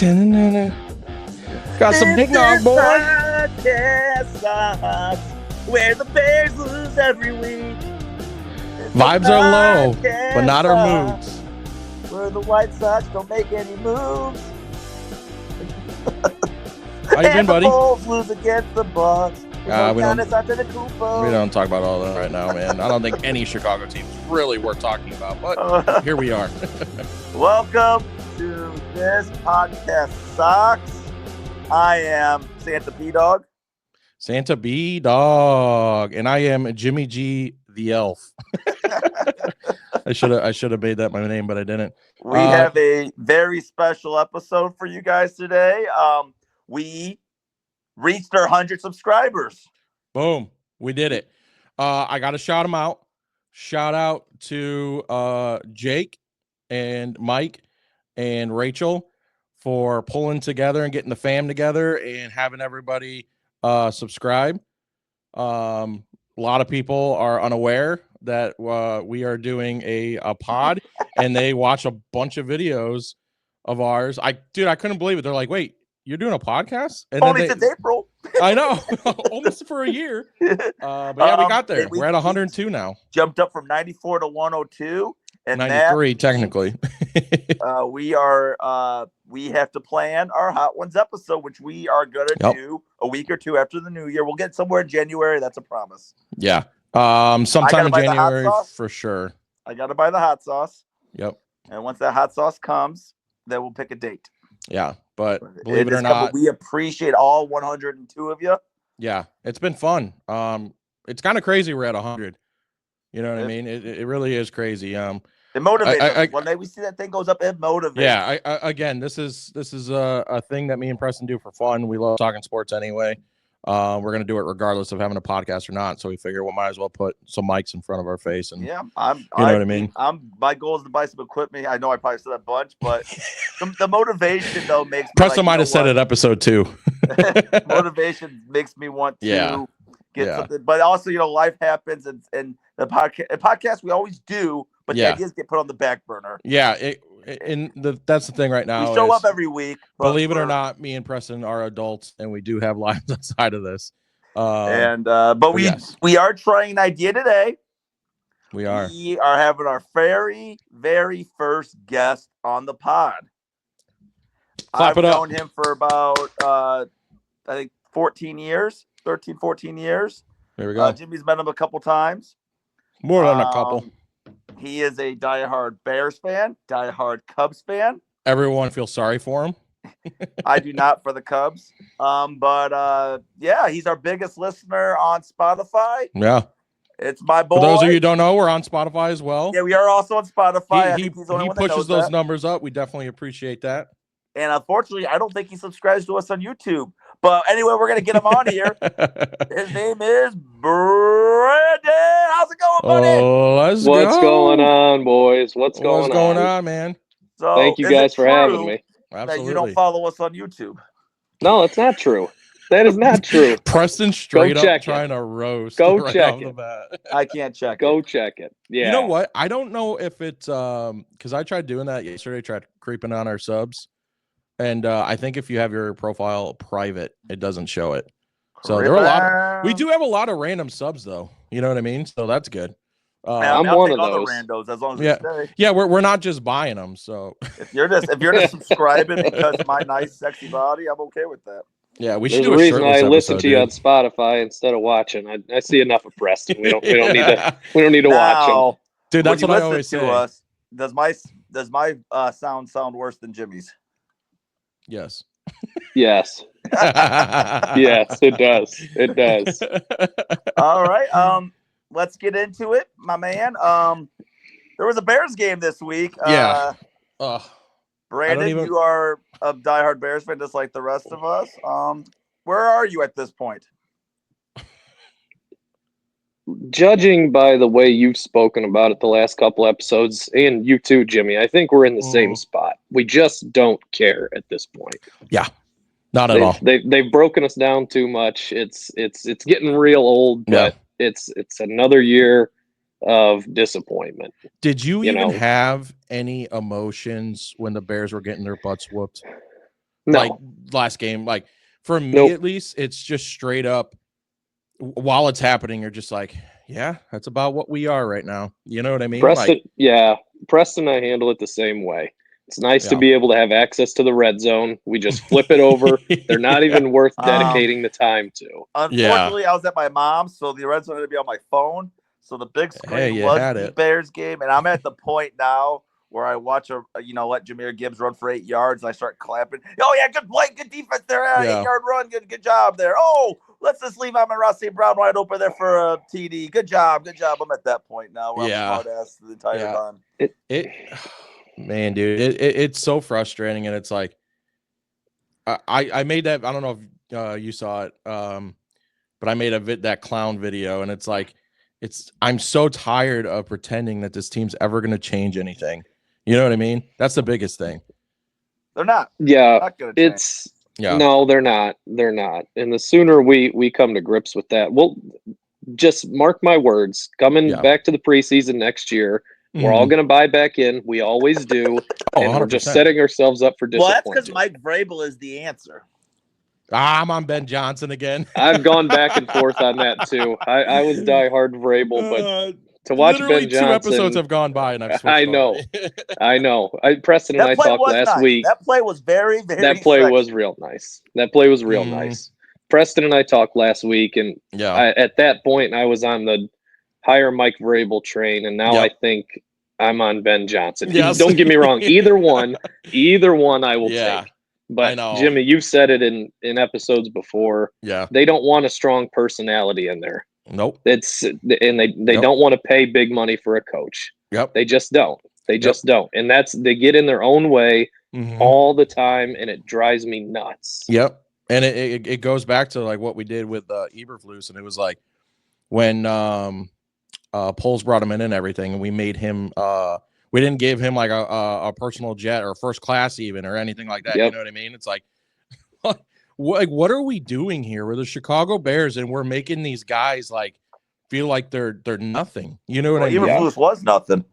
Got some eggnog, boy. Podcast Socks, where the Bears lose every week. Vibes are low, but not our moods. Where the White Sox don't make any moves. How you been, buddy? The Bulls lose against the Bucks. We don't talk about all that right now, man. I don't think any Chicago team is really worth talking about, but here we are. Welcome to this podcast Socks. I am Santa B-Dog. Santa B-Dog. And I am Jimmy G the Elf. I should have made that my name, but I didn't. We have a very special episode for you guys today. We reached our 100 subscribers. Boom. We did it. I got to shout them out. Shout out to Jake and Mike and Rachel for pulling together and getting the fam together and having everybody subscribe. A lot of people are unaware that we are doing a pod and they watch a bunch of videos of ours. I couldn't believe it. They're like, wait, you're doing a podcast? And only since April. I know. Almost for a year. But yeah, we got there. We're at 102 now. Jumped up from 94 to 102. And 93 technically. we have to plan our Hot Ones episode, which we are gonna do a week or two after the new year. We'll get somewhere in January. That's a promise. Yeah. Sometime in January for sure. I gotta buy the hot sauce. Yep. And once that hot sauce comes, then we'll pick a date. Yeah, but believe it or not, we appreciate all 102 of you. Yeah, it's been fun. It's kind of crazy we're at 100. You know what I mean? It really is crazy. It motivates us. When we see that thing goes up, it motivates. Yeah, again, this is a thing that me and Preston do for fun. We love talking sports anyway. We're gonna do it regardless of having a podcast or not. So we figure we might as well put some mics in front of our face and know what I mean. My goal is to buy some equipment. I know I probably said a bunch, but the motivation though makes me Preston might have said it episode 2. Motivation makes me want to get something, but also life happens and the podcast we always do, but the ideas get put on the back burner. Yeah, that's the thing right now. We show up every week. Believe it or not, me and Preston are adults, and we do have lives outside of this. But we are trying an idea today. We are having our very, very first guest on the pod. I've known him for about I think 14 years. There we go. Jimmy's met him a couple times. More than a couple. He is a diehard Bears fan, diehard Cubs fan. Everyone feels sorry for him. I do not for the Cubs. But he's our biggest listener on Spotify. Yeah. It's my boy. For those of you who don't know, we're on Spotify as well. Yeah, we are also on Spotify. He pushes those numbers up. We definitely appreciate that. And unfortunately, I don't think he subscribes to us on YouTube. But anyway, we're going to get him on here. His name is Brandon. How's it going, buddy? Oh, What's going on, boys? What's going on, man? So, thank you guys for having me. Absolutely. That you don't follow us on YouTube. No, it's not true. That is not true. Preston straight up trying to roast. Go check it. I can't check it. Go check it. Yeah. You know what? I don't know if it's because I tried doing that yesterday, tried creeping on our subs. And I think if you have your profile private, it doesn't show it. So there are we do have a lot of random subs though. You know what I mean? So that's good. I'm one of those. Randos, as long as we're not just buying them. So if you're just subscribing because of my nice sexy body, I'm okay with that. Yeah, we should There's do a reason I listen to you on Spotify instead of watching. I see enough of Preston. We don't need to watch him. Dude, that's what I always say. Us, does my sound worse than Jimmy's? Yes. Yes. Yes, it does. It does. All right. Let's get into it, my man. There was a Bears game this week. Brandon, you are a diehard Bears fan, just like the rest of us. Where are you at this point? Judging by the way you've spoken about it the last couple episodes, and you too, Jimmy, I think we're in the same spot. We just don't care at this point. Yeah, not at all. They've broken us down too much. It's getting real old, but it's another year of disappointment. Did you even have any emotions when the Bears were getting their butts whooped? No. Like last game. Like for me Nope. at least, it's just straight up while it's happening, you're just like, yeah, that's about what we are right now. You know what I mean? Preston, like, Preston and I handle it the same way. It's nice to Yeah. be able to have access to the red zone. We just flip it over. They're not even worth dedicating the time to. Unfortunately, I was at my mom's, so the red zone had to be on my phone. So the big screen you was had the it. Bears game, and I'm at the point now where I watch let Jahmyr Gibbs run for 8 yards, and I start clapping. Oh yeah, good play, good defense there, 8-yard run, good job there. Oh, let's just leave Amon-Ra St. Brown wide open there for a TD. Good job. I'm at that point now where I'm smart ass the entire time. Man, dude, it's so frustrating, and it's like I made that. I don't know if you saw it, but I made that clown video, and it's like I'm so tired of pretending that this team's ever going to change anything. You know what I mean? That's the biggest thing. They're not. Yeah, they're not gonna change. No, they're not. They're not. And the sooner we come to grips with that, we'll just mark my words. Coming back to the preseason next year, we're all going to buy back in. We always do. And 100%. we're just setting ourselves up for disappointment. Well, that's because Mike Vrabel is the answer. I'm on Ben Johnson again. I've gone back and forth on that too. I was diehard Vrabel, but to watch Ben Johnson, 2 episodes have gone by, and I've switched. I know. I know. Preston and I talked last week. That play was very, very. That play sexy. was real nice. That play was real nice. Preston and I talked last week, and at that point, I was on the higher Mike Vrabel train, and now I think I'm on Ben Johnson. Yes. Don't get me wrong. Either one I will take. But Jimmy, you've said it in episodes before. Yeah. They don't want a strong personality in there. Nope. They don't want to pay big money for a coach. Yep. They just don't. They just don't. And they get in their own way all the time, and it drives me nuts. Yep. And it goes back to like what we did with Eberflus, and it was like when Poles brought him in and everything, and we made him we didn't give him like a personal jet or first class even or anything like that. You know what I mean? It's like what are we doing here? We're the Chicago Bears, and we're making these guys like feel like they're nothing. You know what I mean? Eberflus was nothing.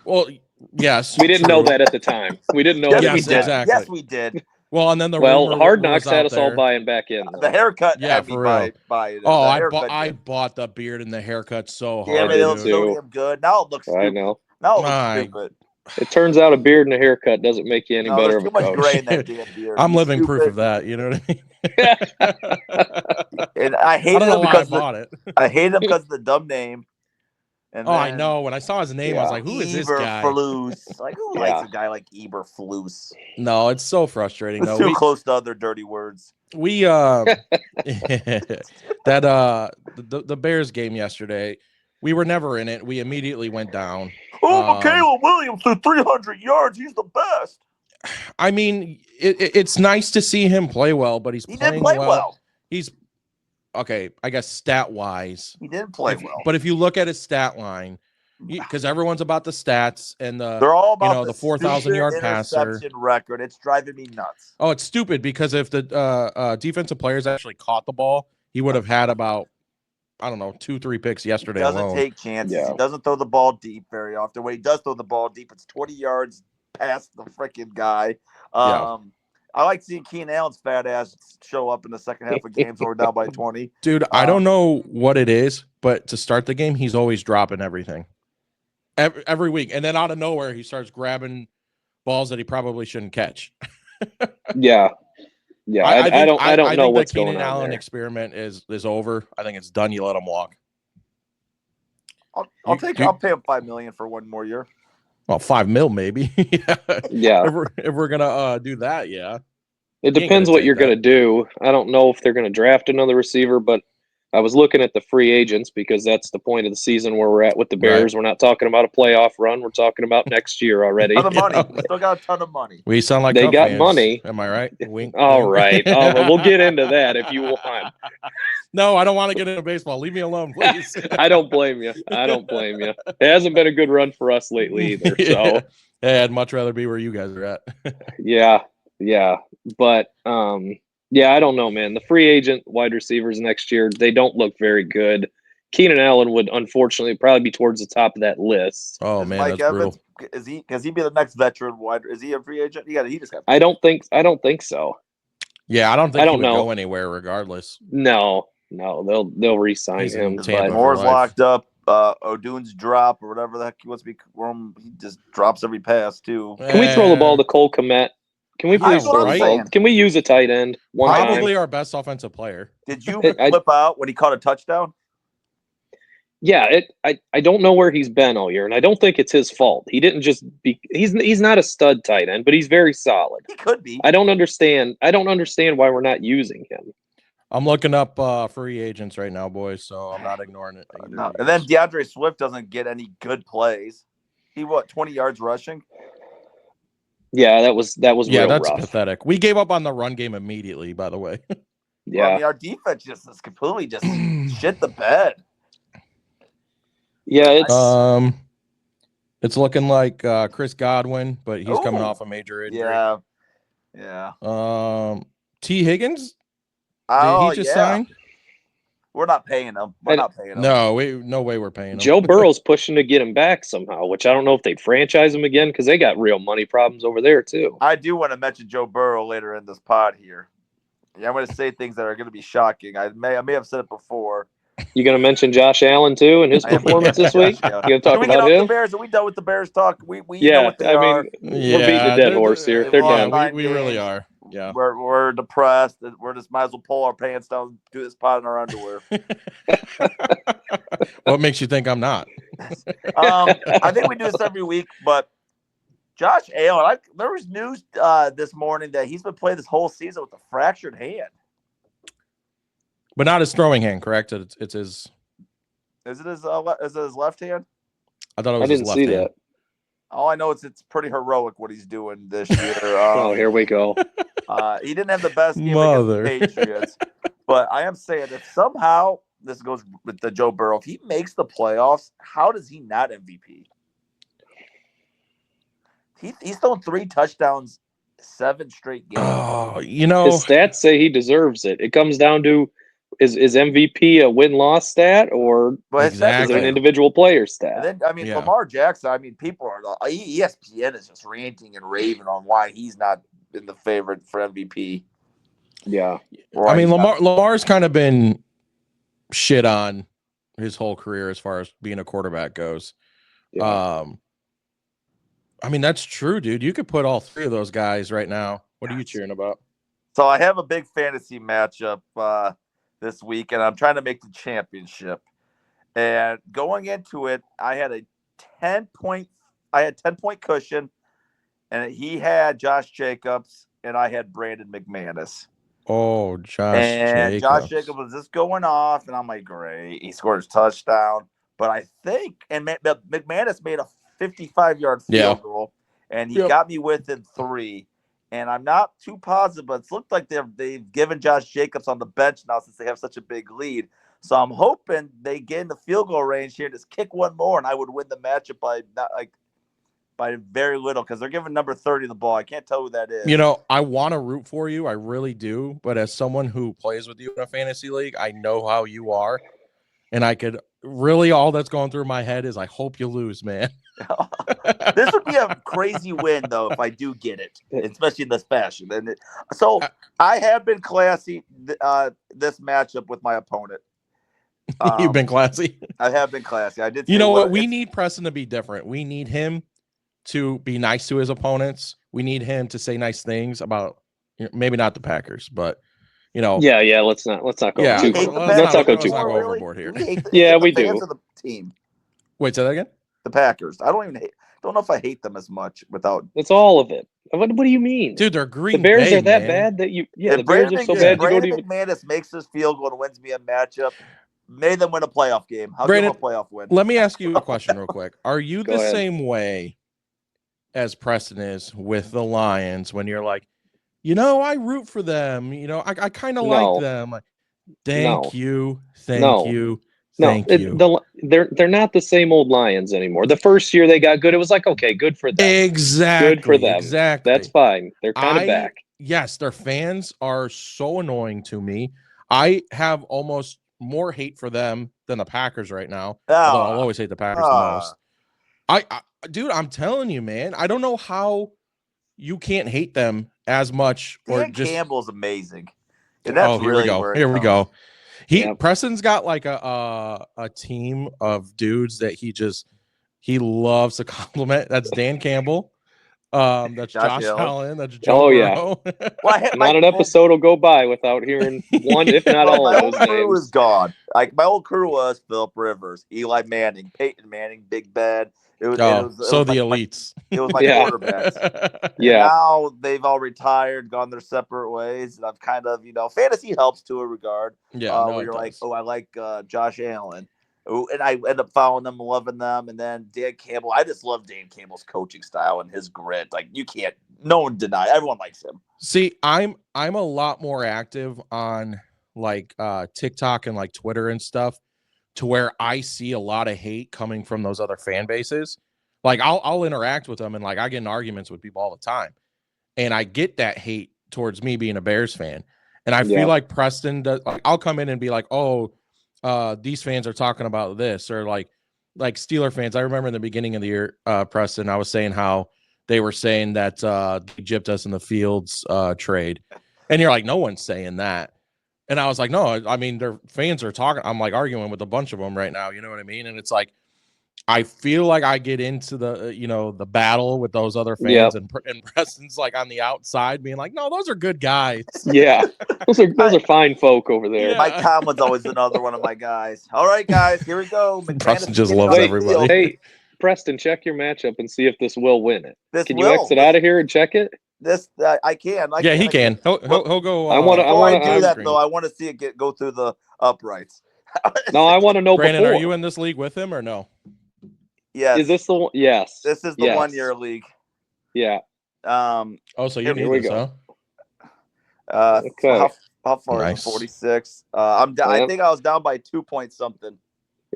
Well, yes. We didn't know that at the time. We didn't know that. Yes, we did. Exactly. Yes, we did. Well, and then Hard Knocks had us all buying back in. The haircut, for real. I bought the beard and the haircut so hard. Damn it, looks so damn good. Now it looks stupid. I know. Now it looks stupid. It turns out a beard and a haircut doesn't make you any better of a coach. Too much gray in that damn beard. I'm living proof of that. You know what I mean? And I hate him because I hate him because of the dumb name. And I know. When I saw his name, I was like, "Who is this guy?" Eberflus. Like, who likes a guy like Eberflus? No, it's so frustrating. It's too close to other dirty words. We the Bears game yesterday, we were never in it. We immediately went down. Oh, Caleb Williams threw 300 yards. He's the best. I mean, it's nice to see him play well, but he didn't play well. He's okay, I guess stat-wise. He didn't play well. But if you look at his stat line, because everyone's about the stats and they're all about the 4,000-yard passer record. It's driving me nuts. Oh, it's stupid because if the defensive players actually caught the ball, he would have had about 2-3 picks yesterday. He doesn't alone. take chances. Yeah. He doesn't throw the ball deep very often. When he does throw the ball deep, it's 20 yards past the freaking guy. I like seeing Keenan Allen's fat ass show up in the second half of games when we're down by 20. Dude, I don't know what it is, but to start the game, he's always dropping everything. Every week. And then out of nowhere, he starts grabbing balls that he probably shouldn't catch. Yeah. I don't know what's going on. The Keenan Allen there. experiment is over. I think it's done. You let him walk. I'll pay him $5 million for 1 more year. Well, $5 million maybe. Yeah. If we're gonna do that, yeah. It depends what you're gonna do. I don't know if they're gonna draft another receiver, but I was looking at the free agents because that's the point of the season where we're at with the Bears. Right. We're not talking about a playoff run. We're talking about next year already. Ton of money. We still got a ton of money. We sound like they got fans. Money. Am I right? Wink. All right. We'll get into that if you want. No, I don't want to get into baseball. Leave me alone, please. I don't blame you. It hasn't been a good run for us lately either. So I'd much rather be where you guys are at. Yeah. But I don't know, man. The free agent wide receivers next year, they don't look very good. Keenan Allen would unfortunately probably be towards the top of that list. Oh man, Mike that's Evans, brutal. Has he be the next veteran wide? Is he a free agent? He just got. I don't think so. Yeah, I don't think I he don't would know. go anywhere regardless. No, they'll re-sign He's in him. Tampa But for Moore's life. locked up. O'Doon's drop or whatever the heck he wants to be. He just drops every pass too. can we throw the ball to Cole Kmet? Can we please That's what throw I'm the saying. ball? Can we use a tight end one Probably time? our best offensive player. Did you flip out when he caught a touchdown? Yeah, I don't know where he's been all year, and I don't think it's his fault. He didn't just be. He's not a stud tight end, but he's very solid. He could be. I don't understand why we're not using him. I'm looking up free agents right now, boys, so I'm not ignoring it. No. And then DeAndre Swift doesn't get any good plays. He 20 yards rushing? Yeah, that was real that's rough. pathetic. We gave up on the run game immediately, by the way. Yeah. Well, I mean, our defense just is completely just shit the bed. Yeah, it's looking like Chris Godwin, but he's coming off a major injury. Yeah. T. Higgins? Oh, Did he just sign? We're not paying him. Not paying him. No way we're paying him. Joe Burrow's pushing to get him back somehow, which I don't know if they'd franchise him again because they got real money problems over there too. I do want to mention Joe Burrow later in this pod here. Yeah, I'm going to say things that are going to be shocking. I may have said it before. You going to mention Josh Allen too and his performance this week? You going to talk about him? The Bears? Are we done with the Bears talk? We yeah, know what they are. We're beating a dead horse here. They're done. We really are. Yeah, we're depressed. We're just might as well pull our pants down and do this pod in our underwear. What makes you think I'm not? I think we do this every week, but Josh Allen, there was news this morning that he's been playing this whole season with a fractured hand. But not his throwing hand, correct? It's his. Is it his left hand? I thought it was his left hand. That. All I know is it's pretty heroic what he's doing this year. Oh, here we go. He didn't have the best game against the Patriots, but I am saying if somehow this goes with the Joe Burrow, if he makes the playoffs, how does he not MVP? He's thrown 3 touchdowns, 7 straight games. Oh, his stats say he deserves it. It comes down to is MVP a win-loss stat or is it an individual player stat? And then, Lamar Jackson, people are ESPN is just ranting and raving on why he's not been the favorite for MVP. Yeah. Lamar's kind of been shit on his whole career as far as being a quarterback goes. Yeah. That's true, dude. You could put all 3 of those guys right now. What are you cheering about? So I have a big fantasy matchup this week, and I'm trying to make the championship. And going into it, I had a 10-point cushion, and he had Josh Jacobs, and I had Brandon McManus. Oh, Josh Jacobs was just going off, and I'm like, great. He scored his touchdown. But I think, and McManus made a 55-yard field goal, and he got me within 3. And I'm not too positive, but it's looked like they've given Josh Jacobs on the bench now since they have such a big lead. So I'm hoping they get in the field goal range here, just kick one more, and I would win the matchup by very little because they're giving number 30 the ball. I can't tell who that is. I want to root for you. I really do. But as someone who plays with you in a fantasy league, I know how you are. And I could really, all that's going through my head is I hope you lose, man. This would be a crazy win, though, if I do get it, especially in this fashion. And so I have been classy this matchup with my opponent. You've been classy. I have been classy. I did. You know what? We need Preston to be different. We need him to be nice to his opponents. We need him to say nice things about maybe not the Packers, but Yeah. Let's not go too. Let's not go too far overboard here. Yeah, we do. Of the team. Wait, say that again. The Packers. I don't know if I hate them as much without. It's all of it. What do you mean, dude? They're Green Bears Bay, are that man. bad that you. Yeah, the Bears are so bad. Brandon McManus makes this field goal and wins me a matchup. Made them win a playoff game. How do a playoff win? Let me ask you a question real quick. Are you the same way as Preston is with the Lions when you're like, I root for them. I kind of like them. Like, thank you. Thank you. They're not the same old Lions anymore. The first year they got good, it was like, okay, good for them. Exactly. Good for them. Exactly. That's fine. They're kind of back. Yes, their fans are so annoying to me. I have almost more hate for them than the Packers right now. Although I'll always hate the Packers the most. Dude, I'm telling you, man. I don't know how you can't hate them as much or Dan just Campbell's amazing. And that's here really we go. where Here we go. Yep. Preston's got like a team of dudes that he loves to compliment. That's Dan Campbell. That's Josh Allen. That's Joe Burrow. Well, not an episode will go by without hearing one, if not all of those names. My whole crew is names. gone. Like my old crew was Philip Rivers, Eli Manning, Peyton Manning, Big Ben. It was the elites. It was my quarterbacks. Yeah. And now they've all retired, gone their separate ways, and I've kind of, fantasy helps to a regard. Yeah, where you're like, I like Josh Allen. And I end up following them, loving them, and then Dan Campbell. I just love Dan Campbell's coaching style and his grit. Like no one deny. Everyone likes him. See, I'm a lot more active on like TikTok and like Twitter and stuff, to where I see a lot of hate coming from those other fan bases. Like I'll interact with them and like I get in arguments with people all the time, and I get that hate towards me being a Bears fan, and I feel like Preston does. Like, I'll come in and be like, oh. These fans are talking about this, or like Steeler fans. I remember in the beginning of the year, Preston, I was saying how they were saying that they gypped us in the Fields trade, and you're like, no one's saying that, and I was like, no, I mean, their fans are talking. I'm like arguing with a bunch of them right now, you know what I mean? And it's like, I feel like I get into the the battle with those other fans, and Preston's like on the outside being like, no, those are good guys. Yeah, those are fine folk over there. Yeah. Mike Tomlin's always another one of my guys. All right, guys, here we go. Preston just loves everybody. Hey, Preston, check your matchup and see if this will win it. Can you exit this, out of here and check it? This I can. He can. He'll go. I want to do that though. I want to see it go through the uprights. No, I want to know. Brandon, before. are you in this league with him or no? Yes. Is this the one? Yes. This is the 1 year league. Yeah. So you need this, huh? Okay. How far? Nice. 46. I'm down. I think I was down by 2 point something.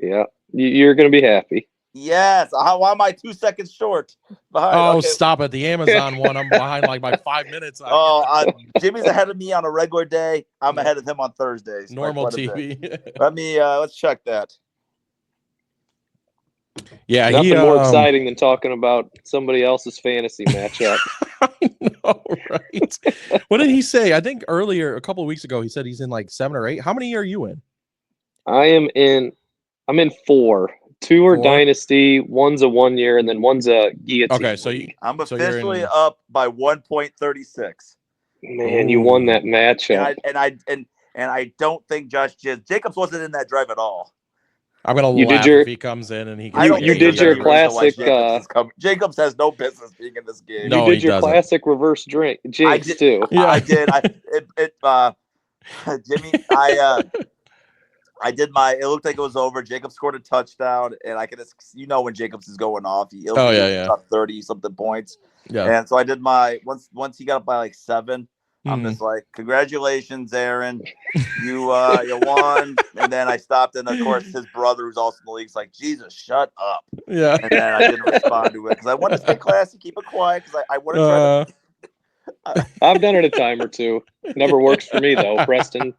Yeah. You're gonna be happy. Yes. Why am I 2 seconds short? Behind? Stop it. The Amazon one, I'm behind like by 5 minutes. Jimmy's ahead of me on a regular day. I'm ahead of him on Thursdays. Normal TV. Let me let's check that. Yeah, nothing more exciting than talking about somebody else's fantasy matchup. I know, right? What did he say? I think earlier, a couple of weeks ago, he said he's in like 7 or 8. How many are you in? I'm in 4. 2 are dynasty, one's a 1 year, and then one's a guillotine. Okay, so I'm officially up by 1.36. Man, you won that matchup. And I don't think Jacobs wasn't in that drive at all. I'm gonna laugh if he comes in and he. You did your classic. Jacobs has no business being in this game. No, you did your classic reverse jinx too. Yeah. I did. Jimmy, I did my. It looked like it was over. Jacobs scored a touchdown, and I can, when Jacobs is going off, he 30 something points. Yeah. And so I did my once he got up by like 7. I'm just like, congratulations, Aaron. You won. And then I stopped, and of course his brother, who's also in the league, is like, Jesus, shut up. Yeah. And then I didn't respond to it because I wanted to stay classy, keep it quiet, because I want to try to. I've done it a time or two. Never works for me though, Preston.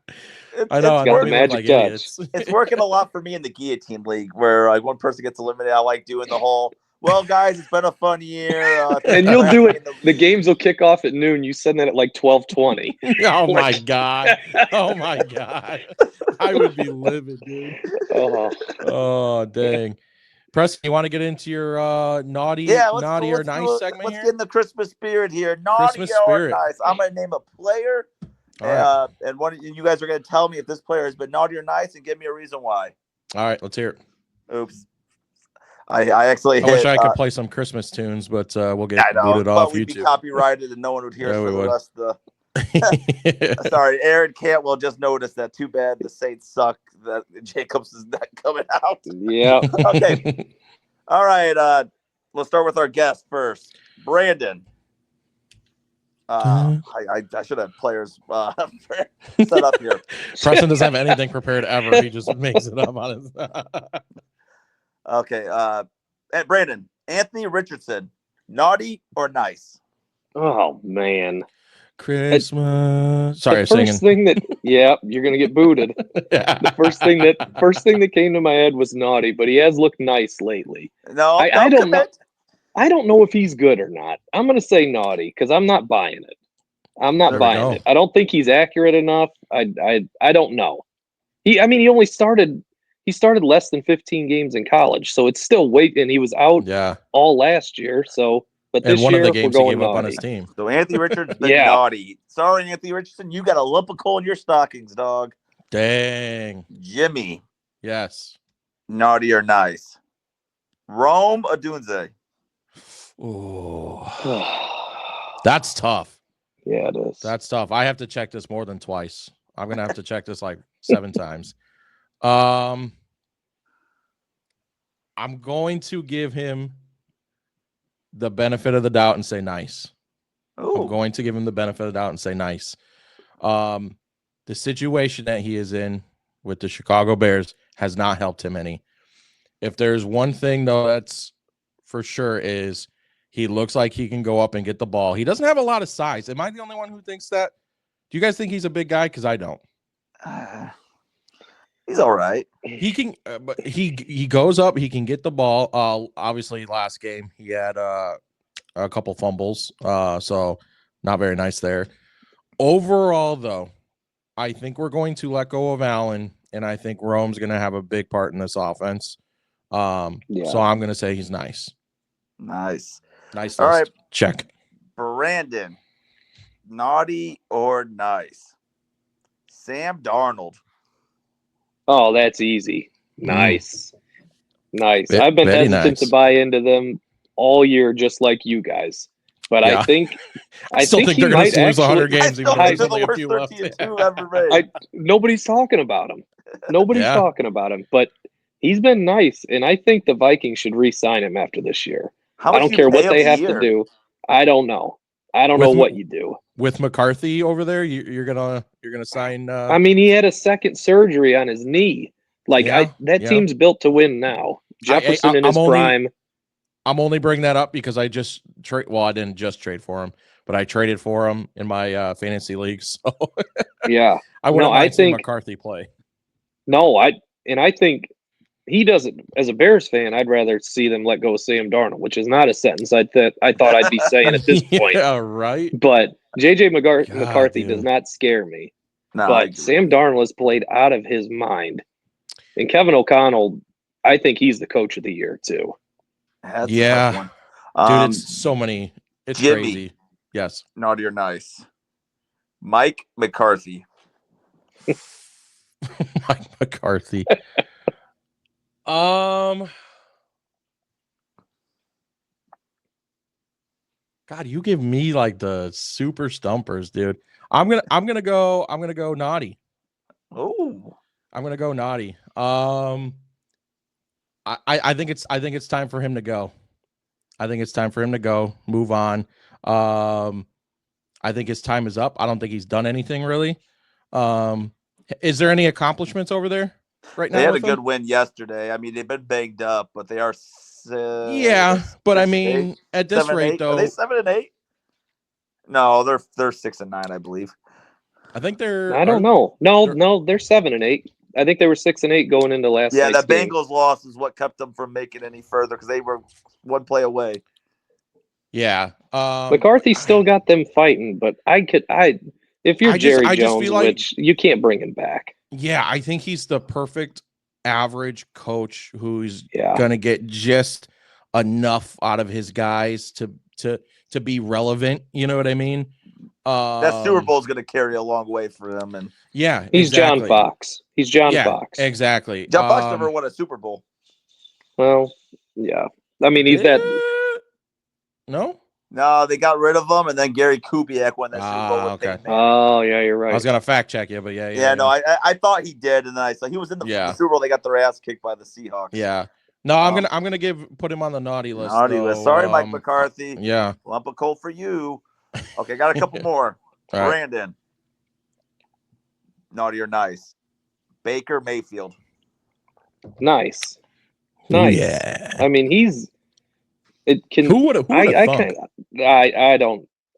I know. It's got the magic touch. It's working a lot for me in the guillotine league, where like one person gets eliminated. I like doing the whole. Well, guys, it's been a fun year. And you'll do it. The games will kick off at noon. You send that at like 12:20. Oh my god! Oh my god! I would be livid, dude. Oh dang! Preston, you want to get into your naughty or nice segment? Let's get in the Christmas spirit here. Naughty or nice. I'm gonna name a player, and you guys are gonna tell me if this player has been naughty or nice, and give me a reason why. All right, let's hear it. Oops. I wish I could play some Christmas tunes, but we'll get booted off we'd YouTube. Be copyrighted, and no one would hear us for the rest of the. Sorry, Aaron Cantwell just noticed that. Too bad the Saints suck. That Jacobs is not coming out. Yeah. Okay. All right. Let's start with our guest first, Brandon. I should have players set up here. Preston doesn't have anything prepared ever. He just makes it up on his. Okay. Brandon, Anthony Richardson, naughty or nice? Oh man. Christmas. Sorry, first thing that you're gonna get booted. Yeah. The first thing that came to my head was naughty, but he has looked nice lately. No, I don't know. I don't know if he's good or not. I'm gonna say naughty because I'm not buying it. I'm not buying it. I don't think he's accurate enough. I don't know. He only started. He started less than 15 games in college, so it's still and he was out all last year. So, but this one year of the games we're he going gave up naughty. on his team. So Anthony Richardson's been naughty. Sorry, Anthony Richardson, you got a lump of coal in your stockings, dog. Dang. Jimmy. Yes. Naughty or nice? Rome Odunze. Oh, that's tough. Yeah, it is. That's tough. I have to check this more than twice. I'm gonna have to check this like 7 times. I'm going to give him the benefit of the doubt and say nice. Ooh. I'm going to give him the benefit of the doubt and say nice. The situation that he is in with the Chicago Bears has not helped him any. If there's one thing, though, that's for sure is he looks like he can go up and get the ball. He doesn't have a lot of size. Am I the only one who thinks that? Do you guys think he's a big guy? Because I don't. He's all right. He can, but he goes up. He can get the ball. Obviously, last game he had a couple fumbles, so not very nice there. Overall, though, I think we're going to let go of Allen, and I think Rome's going to have a big part in this offense. So I'm going to say he's nice. Nice. Nice. All right. Check. Brandon, naughty or nice? Sam Darnold. Oh, that's easy. Nice. Nice. I've been hesitant to buy into them all year, just like you guys. But I think I still think they're going to lose 100 games. Even though there's only a few left. Ever made. Nobody's talking about him. Nobody's talking about him. But he's been nice, and I think the Vikings should re-sign him after this year. I don't care what they have to do. I don't know. I don't know what you do with McCarthy over there. You're gonna sign. I mean, he had a second surgery on his knee. That team's built to win now. Jefferson in his prime. I'm only bringing that up because I just I didn't just trade for him, but I traded for him in my fantasy league. So I wouldn't mind seeing McCarthy play. No, I think he doesn't. As a Bears fan, I'd rather see them let go of Sam Darnold, which is not a sentence I thought I'd be saying at this point. Yeah, right. But JJ McCarthy does not scare me. No, but Sam Darnold has played out of his mind, and Kevin O'Connell, I think he's the coach of the year too. That's dude, it's so many. It's Jimmy, crazy. Yes, naughty or nice? Mike McCarthy. Mike McCarthy. God, you give me like the super stumpers, dude. I'm gonna go naughty. Oh, I'm gonna go naughty. I think it's time for him to go. I think it's time for him to go. Move on. I think his time is up. I don't think he's done anything really. Is there any accomplishments over there right now? They had a good win yesterday. I mean, they've been banged up, but they are. But I mean, at this rate, though, are they 7-8? No, they're 6-9, I believe. I think they're. I don't know. No, they're 7-8. I think they were 6-8 going into last. Yeah, that Bengals loss is what kept them from making any further because they were one play away. Yeah, McCarthy still got them fighting, but if you're Jerry Jones, which you can't bring him back. Yeah, I think he's the perfect average coach who's gonna get just enough out of his guys to be relevant. You know what I mean? That Super Bowl is going to carry a long way for them, and he's exactly. John Fox. He's John Fox. Exactly. John Fox never won a Super Bowl. Well, yeah. I mean, he's that. No, they got rid of him, and then Gary Kubiak won that Super Bowl. Okay. Oh, yeah, you're right. I was gonna fact check you, but yeah. No, I thought he did, and then he was in the Super Bowl. They got their ass kicked by the Seahawks. Yeah. No, I'm gonna put him on the naughty list. Naughty list. Sorry, Mike McCarthy. Yeah. Lump of coal for you. Okay, got a couple more. Brandon. Naughty or nice? Baker Mayfield. Nice. Yeah. I mean, Who would have thunk?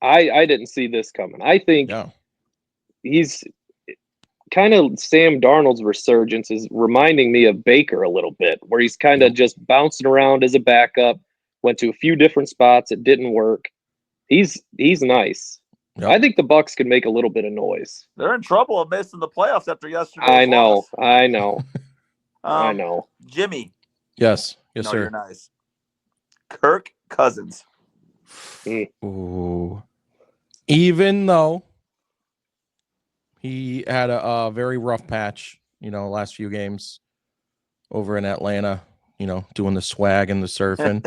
I didn't see this coming. I think he's kind of Sam Darnold's resurgence is reminding me of Baker a little bit, where he's kind of just bouncing around as a backup, went to a few different spots. It didn't work. He's nice. Yep. I think the Bucs can make a little bit of noise. They're in trouble of missing the playoffs after yesterday. I know. I know. Jimmy. Yes. Yes, sir. You're nice. Kirk Cousins. Ooh. Even though he had a very rough patch, last few games over in Atlanta, doing the swag and the surfing.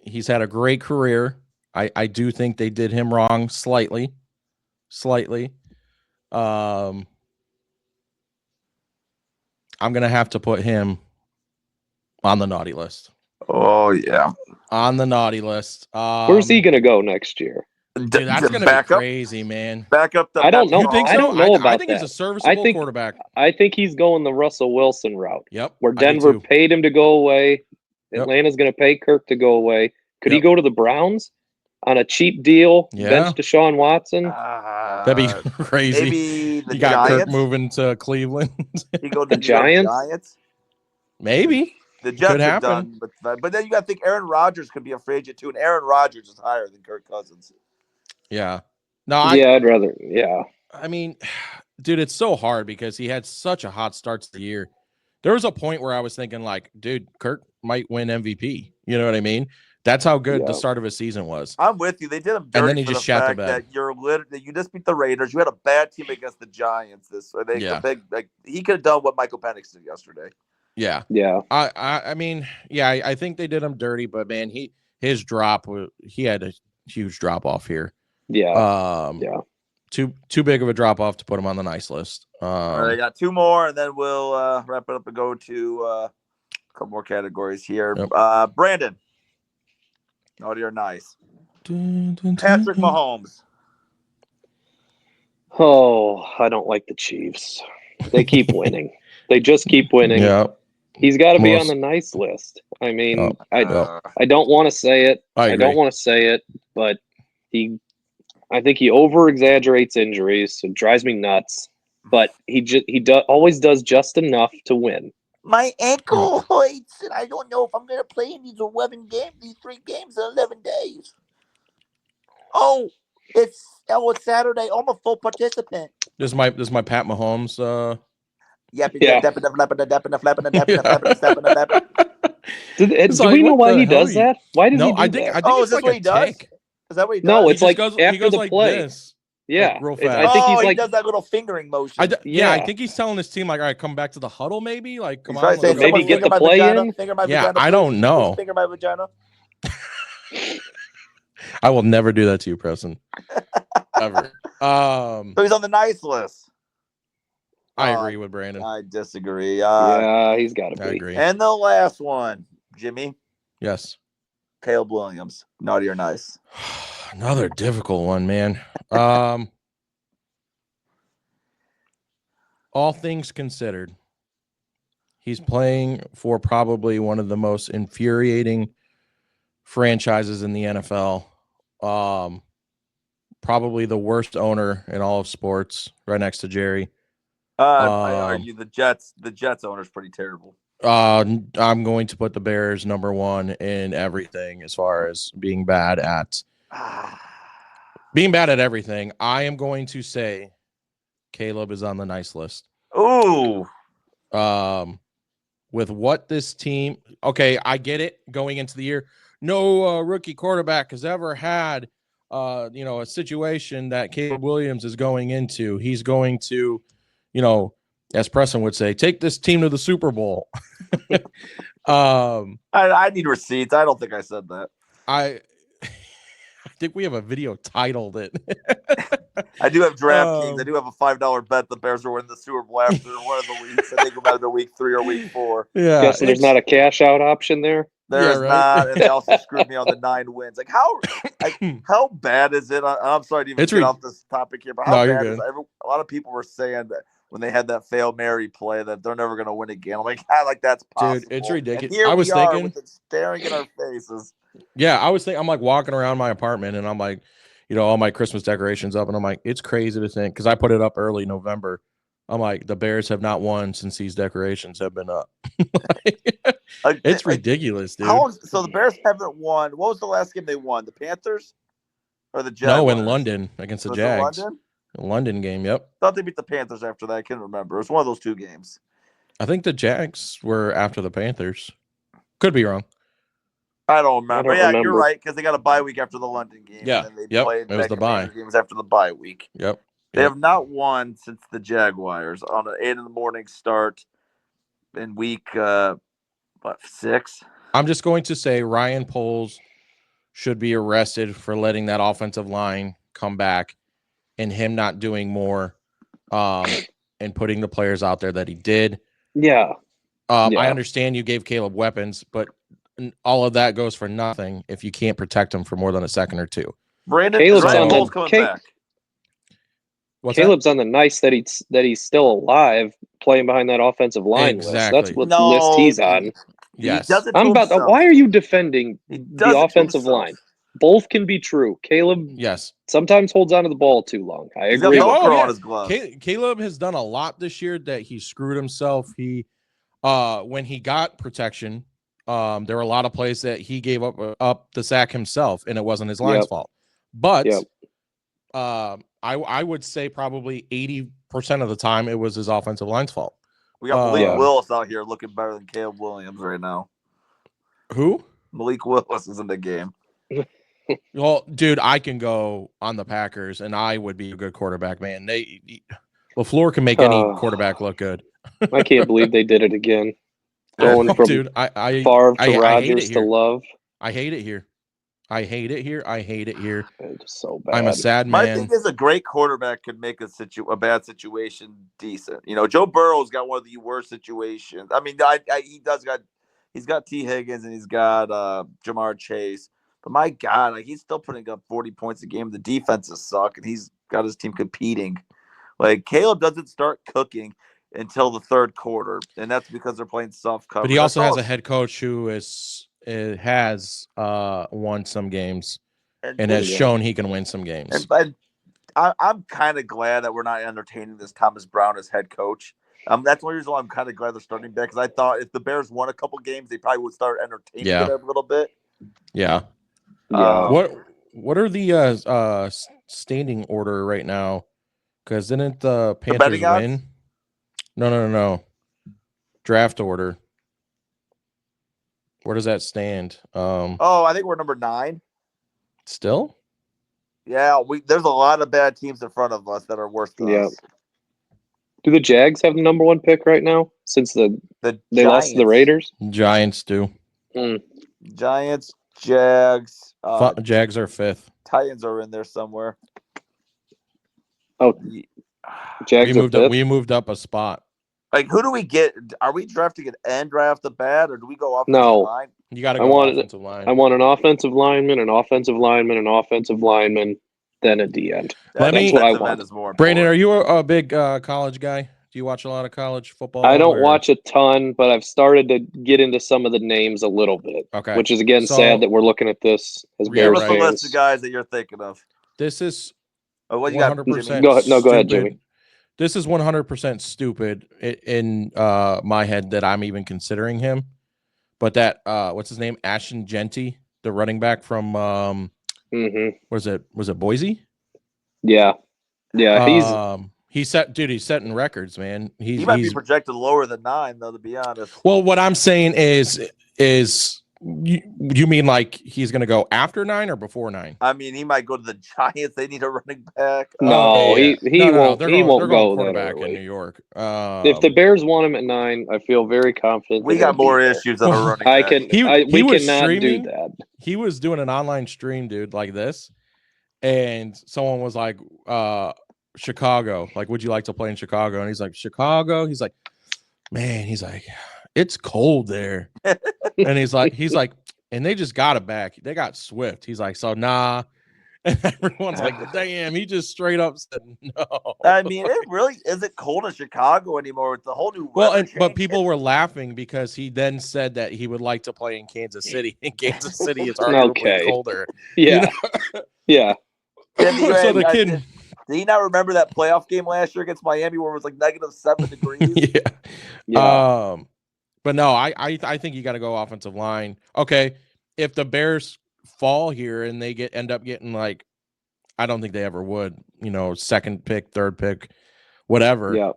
He's had a great career. I do think they did him wrong slightly. I'm going to have to put him on the naughty list. Oh, yeah. On the naughty list. Where's he going to go next year? Dude, that's going to be crazy, man. Back up the I don't know. You think so? I don't know about I think that. he's a serviceable quarterback. I think he's going the Russell Wilson route. Yep. Where Denver paid him to go away. Yep. Atlanta's going to pay Kirk to go away. Could he go to the Browns on a cheap deal? Yeah. Bench Deshaun Watson? That'd be crazy. Maybe the you got Giants? Kirk moving to Cleveland. You go to the Giants? Maybe. The Jets are done. But then you got to think Aaron Rodgers could be a free agent too, and Aaron Rodgers is higher than Kirk Cousins. Yeah. No, I'd rather. Yeah. I mean, dude, it's so hard because he had such a hot start to the year. There was a point where I was thinking, like, dude, Kirk might win MVP. You know what I mean? That's how good the start of his season was. I'm with you. They did him dirty, and then he just shat the bed. That you just beat the Raiders. You had a bad team against the Giants. He could have done what Michael Penix did yesterday. Yeah. I mean, I think they did him dirty, but man, he had a huge drop off here. Yeah. Too big of a drop off to put him on the nice list. All right, I got two more, and then we'll wrap it up and go to a couple more categories here. Yep. Brandon, naughty or nice? Patrick Mahomes. Oh, I don't like the Chiefs. They keep winning. They just keep winning. Yeah. He's got to be on the nice list. I mean, I don't want to say it. I don't want to say it, but I think he over exaggerates injuries. So it drives me nuts. But he always does just enough to win. My ankle hurts, and I don't know if I'm going to play in these 3 games in 11 days. It's Saturday. I'm a full participant. This is my Pat Mahomes. Do we know why he does that? Why does he do that? I think it's like a tick. Is that what he does? No, it's like after the play. This, yeah, real fast. I think he's he does that little fingering motion. I think he's telling his team, like, all right, come back to the huddle, maybe. Like, come on, maybe get the play in. Vagina, I don't know. Finger my vagina. I will never do that to you, Preston. Ever. So he's on the nice list. I agree with Brandon. I disagree. He's got to be. I agree. And the last one, Jimmy. Yes. Caleb Williams, naughty or nice? Another difficult one, man. All things considered, he's playing for probably one of the most infuriating franchises in the NFL. Probably the worst owner in all of sports, right next to Jerry. I argue the Jets owner is pretty terrible. I'm going to put the Bears number one in everything as far as being bad at everything. I am going to say Caleb is on the nice list. Ooh. With what this team, okay, I get it going into the year. No rookie quarterback has ever had a situation that Caleb Williams is going into. He's going to, as Preston would say, take this team to the Super Bowl. I need receipts. I don't think I said that. I think we have a video titled it. I do have DraftKings. I do have a $5 bet the Bears are winning the Super Bowl after one of the weeks. I think it might have been week 3 or week 4. Yeah. Guessing there's not a cash out option there. There's not, and they also screwed me on the 9 wins. Like how bad is it? I'm sorry to even get off this topic here, but how bad is it? A lot of people were saying that when they had that fail Mary play that they're never going to win again. I'm like, like that's possible. Dude, it's ridiculous. And here I was we are thinking, with it staring in our faces. Yeah, I was thinking, I'm like walking around my apartment and I'm like, all my Christmas decorations up, and I'm like, it's crazy to think, because I put it up early November. I'm like, the Bears have not won since these decorations have been up. It's ridiculous, dude. So the Bears haven't won. What was the last game they won? The Panthers or the No, Jaguars? in London against the Was it Jags. London? London game, yep. Thought they beat the Panthers after that. I can't remember. It was one of those two games. I think the Jags were after the Panthers. Could be wrong. I don't remember. You're right, because they got a bye week after the London game. Yeah, And then they played it was the bye. games after the bye week. Yep. They have not won since the Jaguars on an 8 a.m. start in week 6. I'm just going to say Ryan Poles should be arrested for letting that offensive line come back and him not doing more and putting the players out there that he did. Yeah. I understand you gave Caleb weapons, but all of that goes for nothing if you can't protect him for more than a second or two. Caleb's on the nice that he's still alive playing behind that offensive line list. That's what list he's on. Yes. Why are you defending the offensive line? Both can be true. Caleb sometimes holds on to the ball too long. I agree. On his gloves. Caleb has done a lot this year that he screwed himself. He when he got protection, there were a lot of plays that he gave up the sack himself, and it wasn't his line's fault. But I would say probably 80% of the time it was his offensive line's fault. We got Malik Willis out here looking better than Caleb Williams right now. Who? Malik Willis is in the game. Well, dude, I can go on the Packers, and I would be a good quarterback, man. LaFleur can make any quarterback look good. I can't believe they did it again. Going from Favre to Rodgers to Love. I hate it here. I hate it here. It's so bad. I'm a sad man. My thing is a great quarterback could make a bad situation decent. You know, Joe Burrow's got one of the worst situations. I mean, he's got T. Higgins and he's got Jamar Chase. But my God, he's still putting up 40 points a game. The defenses suck, and he's got his team competing. Like, Caleb doesn't start cooking until the third quarter, and that's because they're playing soft cover. But he also has a head coach who has won some games and has shown he can win some games. And I'm kind of glad that we're not entertaining this Thomas Brown as head coach. That's one reason why I'm kind of glad they're starting back, because I thought if the Bears won a couple games, they probably would start entertaining it a little bit. Yeah. What are the standing order right now? Because didn't the Panthers win? No. Draft order. Where does that stand? I think we're number 9. Still? Yeah, there's a lot of bad teams in front of us that are worse than us. Do the Jags have the number 1 pick right now since they lost to the Raiders? Giants do. Giants, Jags. Jags are 5th. Titans are in there somewhere. Oh, Jags we moved up a spot. Like, who do we get? Are we drafting an end right off the bat, or do we go off line? You got to go offensive line. I want an offensive lineman, an offensive lineman, an offensive lineman, then a D end. That's what I want. Brandon, are you a big college guy? Do you watch a lot of college football? I don't watch a ton, but I've started to get into some of the names a little bit. Okay. Which is, again, sad that we're looking at this as Bears fans. What's the list of guys that you're thinking of? This is 100%. Go ahead, Jimmy. This is 100% stupid in my head that I'm even considering him. But that what's his name? Ashton Genty, the running back from was it Boise? Yeah. He's setting records, man. He might be projected lower than 9, though, to be honest. Well, what I'm saying is you mean like he's going to go after 9 or before 9? I mean, he might go to the Giants. They need a running back. No, he won't. He won't go quarterback in New York. If the Bears want him at 9, I feel very confident. We got more issues than a running back. We cannot do that. He was doing an online stream, dude, like this, and someone was like, Chicago, like, would you like to play in Chicago? And he's like, Chicago. He's like, man, it's cold there. And he's like, and they just got it back. They got Swift. He's like, so nah. And everyone's like, damn, he just straight up said no. I mean, it really isn't cold in Chicago anymore. It's a whole new but people were laughing because he then said that he would like to play in Kansas City. And Kansas City is arguably colder. Yeah. Yeah. So the Did he not remember that playoff game last year against Miami where it was like -7 degrees? Yeah. But no, I think you got to go offensive line. Okay, if the Bears fall here and they end up getting like, I don't think they ever would, second pick, third pick, whatever. Yeah.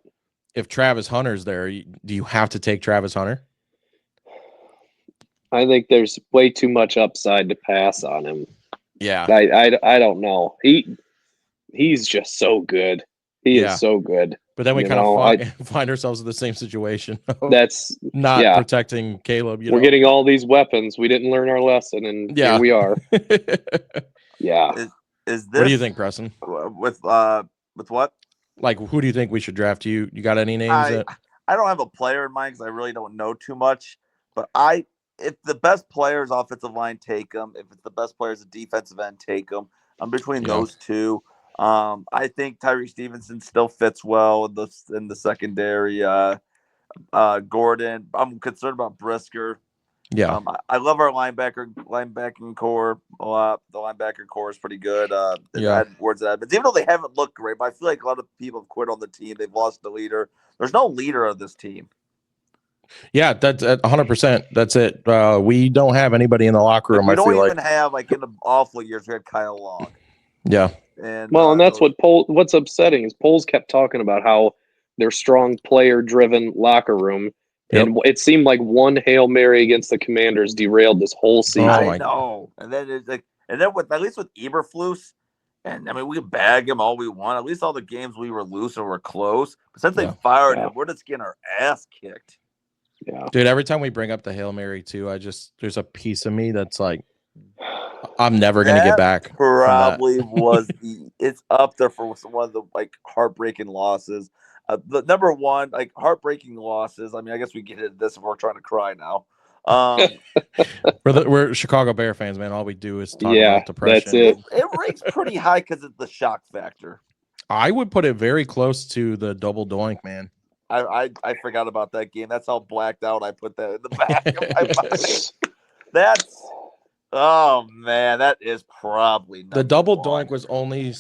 If Travis Hunter's there, do you have to take Travis Hunter? I think there's way too much upside to pass on him. Yeah. I don't know. He's just so good. He is so good. But then we kind of find ourselves in the same situation. That's not protecting Caleb. We're getting all these weapons. We didn't learn our lesson, and here we are. Yeah. Is this? What do you think, Preston? With what? Like, who do you think we should draft? You got any names? I don't have a player in mind because I really don't know too much. But if the best players offensive line, take them. If it's the best players at defensive end, take them. I'm between those two. I think Tyree Stevenson still fits well in the secondary. Gordon, I'm concerned about Brisker. Yeah, I love our linebacking core a lot. The linebacker core is pretty good. Edwards, Edmonds, even though they haven't looked great, but I feel like a lot of people have quit on the team. They've lost the leader. There's no leader of this team. Yeah, that's 100%. That's it. We don't have anybody in the locker room. We don't even have, like, in the awful years, we had Kyle Long. Yeah. And that's what's upsetting is Poles kept talking about how they're strong player-driven locker room. Yep. And it seemed like one Hail Mary against the Commanders derailed this whole season. I know. And then it's like, at least with Eberflus, and I mean, we can bag him all we want. At least all the games we were loose or were close. But since they fired him, we're just getting our ass kicked. Yeah, dude. Every time we bring up the Hail Mary too, there's a piece of me that's like, I'm never gonna get back. Probably it's up there for one of the heartbreaking losses. The number one, heartbreaking losses. I mean, I guess we get into this if we're trying to cry now. We're Chicago Bear fans, man. All we do is talk about depression. That's it. It ranks pretty high because of the shock factor. I would put it very close to the double doink, man. I forgot about that game. That's how blacked out I put that in the back of my mind. Oh man, that is probably the double doink was only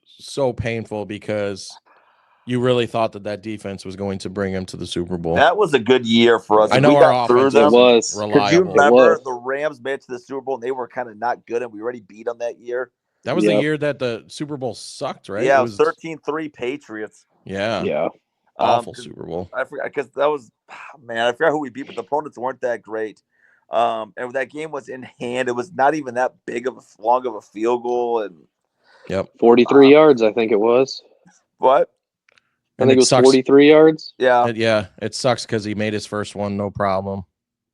so painful because you really thought that defense was going to bring him to the Super Bowl. That was a good year for us. I know our offense was reliable. Could you remember the Rams made it to the Super Bowl and they were kind of not good and we already beat them that year? That was the year that the Super Bowl sucked, right? Yeah, it was 13-3 Patriots. Yeah. Yeah. Awful Super Bowl. I forgot because that was, man, I forgot who we beat, but the opponents weren't that great. And that game was in hand. It was not even that long of a field goal. And 43 yards, I think it was. What? I think it was 43 yards. Yeah. It sucks because he made his first one, no problem.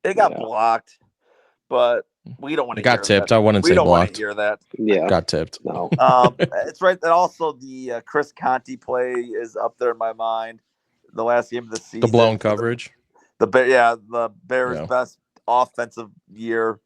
It got blocked, but we don't want to. It got tipped. I wouldn't say blocked. We don't want to hear that. Yeah, got tipped. No. It's right. And also the Chris Conte play is up there in my mind. The last game of the season. The blown coverage. The Bears' best offensive year.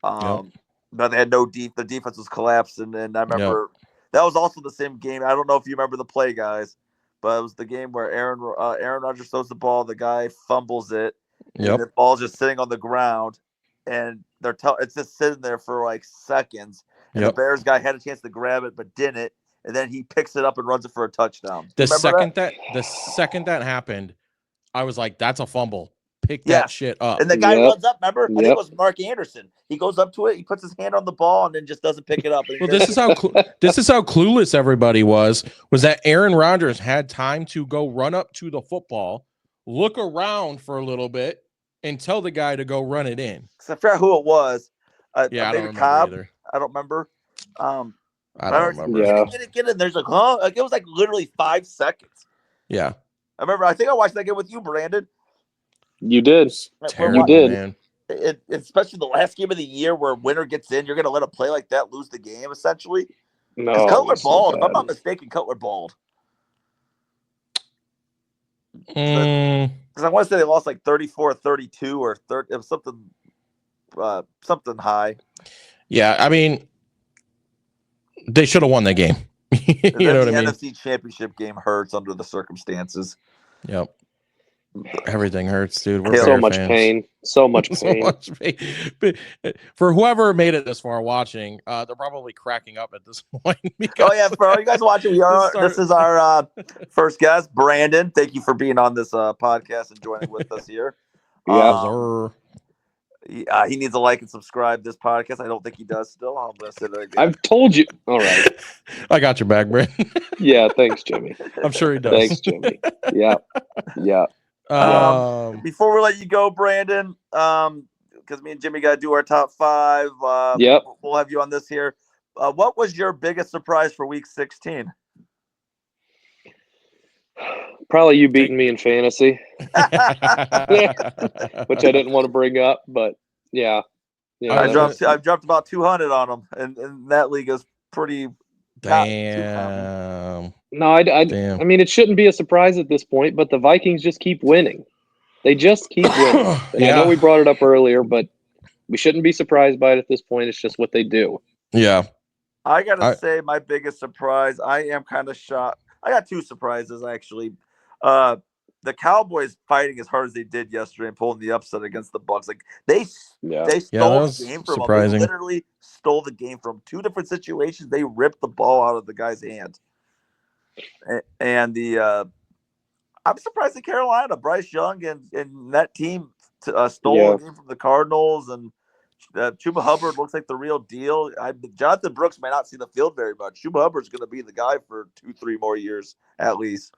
But they had no deep. The defense was collapsing, and I remember that was also the same game. I don't know if you remember the play, guys, but it was the game where Aaron Rodgers throws the ball. The guy fumbles it. And the ball's just sitting on the ground, and it's just sitting there for like seconds. And the Bears guy had a chance to grab it, but didn't. And then he picks it up and runs it for a touchdown. The second that happened, I was like, "That's a fumble. Pick that shit up." And the guy runs up. Remember, I think it was Mark Anderson. He goes up to it, he puts his hand on the ball, and then just doesn't pick it up. Well, this is how clueless everybody was that Aaron Rodgers had time to go run up to the football, look around for a little bit, and tell the guy to go run it in. I forgot who it was. I don't remember either. I don't remember. I don't remember. Get in. There's it was like literally 5 seconds. Yeah. I remember. I think I watched that game with you, Brandon. You did. Terrible, you did. Man. Especially the last game of the year where winner gets in, you're going to let a play like that lose the game, essentially. No. Cutler balled. If I'm not mistaken, Cutler balled. Because I want to say they lost like 34-32 or 30. It was something high. Yeah, I mean, they should have won that game. You know what I mean? The NFC Championship game hurts under the circumstances. Yep. Everything hurts, dude. We're So Bear much fans. pain. So much pain. So much pain. But for whoever made it this far watching, they're probably cracking up at this point. Oh yeah, for all you guys watching, this is our first guest, Brandon. Thank you for being on this podcast and joining with us here. Yeah. He needs to like and subscribe this podcast. I don't think he does still. I'm gonna say that again. I've told you. All right. I got your back, Brandon. Yeah, thanks, Jimmy. I'm sure he does. Thanks, Jimmy. Yeah. Yeah. Before we let you go, Brandon, because me and Jimmy got to do our top 5. Yep. We'll have you on this here. What was your biggest surprise for week 16? Probably you beating me in fantasy, which I didn't want to bring up, but yeah. I dropped about 200 on them, and that league is pretty. Damn. No, I mean, it shouldn't be a surprise at this point, but the Vikings just keep winning. They just keep winning. And I know we brought it up earlier, but we shouldn't be surprised by it at this point. It's just what they do. Yeah. I got to say my biggest surprise, I am kind of shocked. I got 2 surprises, actually. The Cowboys fighting as hard as they did yesterday and pulling the upset against the Bucs. Like they stole the game from them. They literally stole the game from 2 different situations. They ripped the ball out of the guy's hand. And I'm surprised at Carolina. Bryce Young and that team stole a game from the Cardinals, and Chuba Hubbard looks like the real deal. Jonathan Brooks may not see the field very much. Chuba Hubbard's going to be the guy for 2-3 more years at least.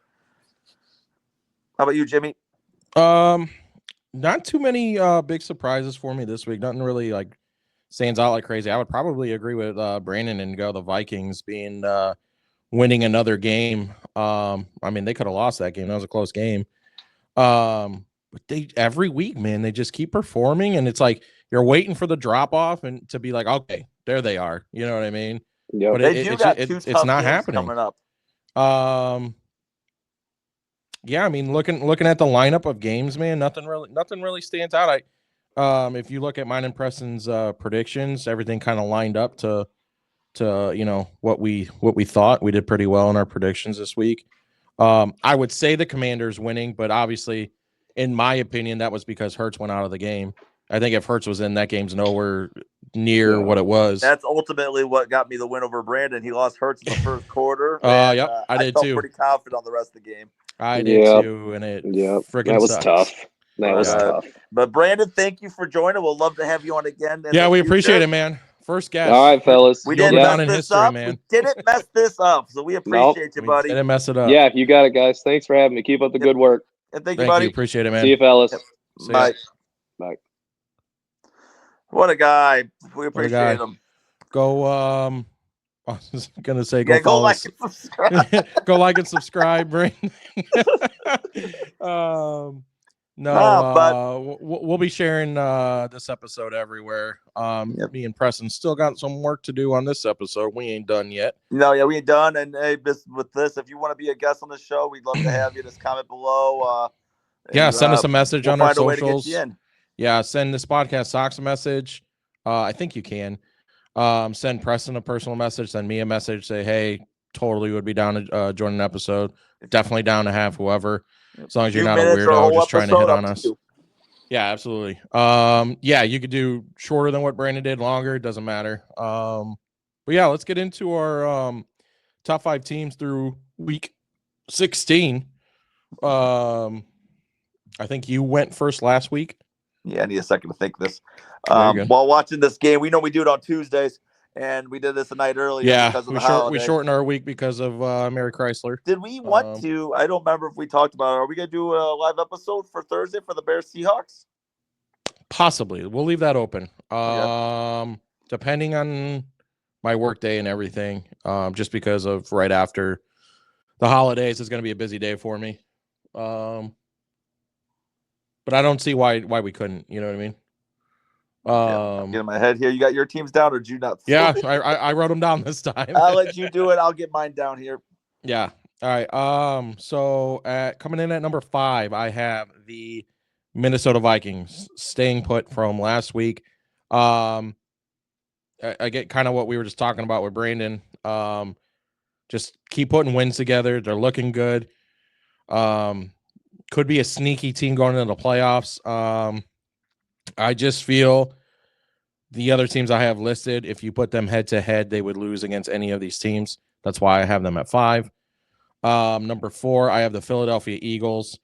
How about you, Jimmy? Not too many big surprises for me this week. Nothing really like stands out like crazy. I would probably agree with Brandon and go the Vikings being winning another game. I mean, they could have lost that game. That was a close game. But they every week, man, they just keep performing, and it's like you're waiting for the drop off and to be like, okay, there they are. You know what I mean? Yeah. But it's not happening. Coming up. Yeah, I mean, looking at the lineup of games, man, nothing really stands out. If you look at mine and Preston's predictions, everything kind of lined up to what we thought. We did pretty well in our predictions this week. I would say the Commanders winning, but obviously, in my opinion, that was because Hurts went out of the game. I think if Hurts was in, that game's nowhere near what it was. That's ultimately what got me the win over Brandon. He lost Hurts in the first quarter. Yep, I did felt too. pretty confident on the rest of the game. I did too, and it freaking that was sucks. tough. That was tough. But Brandon, thank you for joining. We'll love to have you on again. We appreciate it, man. First guest. All right, fellas. We didn't mess this up, man. We didn't mess this up, so we appreciate you, buddy. Didn't mess it up. Yeah, you got it, guys. Thanks for having me. Keep up the good work. And thank you, buddy. Appreciate it, man. See you, fellas. Yep. Bye. Bye. What a guy. We appreciate him. Go, I was going to say go follow like and subscribe. Go like and subscribe, Brandon. We'll be sharing this episode everywhere. Me and Preston still got some work to do on this episode. We ain't done yet. No, we ain't done. And hey, with this, if you want to be a guest on the show, we'd love to have you. Just comment below. Send us a message on our socials. Yeah, send this podcast Sox a message. I think you can. Send Preston a personal message. Send me a message. Say, hey, totally would be down to join an episode. Definitely down to have whoever. As long as you're not a weirdo just trying to hit on us. Yeah, absolutely. You could do shorter than what Brandon did, longer. It doesn't matter. But yeah, let's get into our top 5 teams through week 16. I think you went first last week. Yeah, I need a second to think this. While watching this game, we know we do it on Tuesdays, and we did this a night earlier. Yeah, because of the holiday. We shortened our week because of Mary Chrysler. Did we want to? I don't remember if we talked about it. Are we going to do a live episode for Thursday for the Bears Seahawks? Possibly. We'll leave that open. Depending on my work day and everything, just because of right after the holidays is going to be a busy day for me. But I don't see why we couldn't. You know what I mean? I'm getting my head here. You got your teams down, or did you not? Yeah, I wrote them down this time. I'll let you do it. I'll get mine down here. Yeah. All right. So coming in at number 5, I have the Minnesota Vikings staying put from last week. I get kind of what we were just talking about with Brandon. Just keep putting wins together. They're looking good. Could be a sneaky team going into the playoffs. I just feel the other teams I have listed, if you put them head to head, they would lose against any of these teams. That's why I have them at 5. Number 4, I have the Philadelphia Eagles.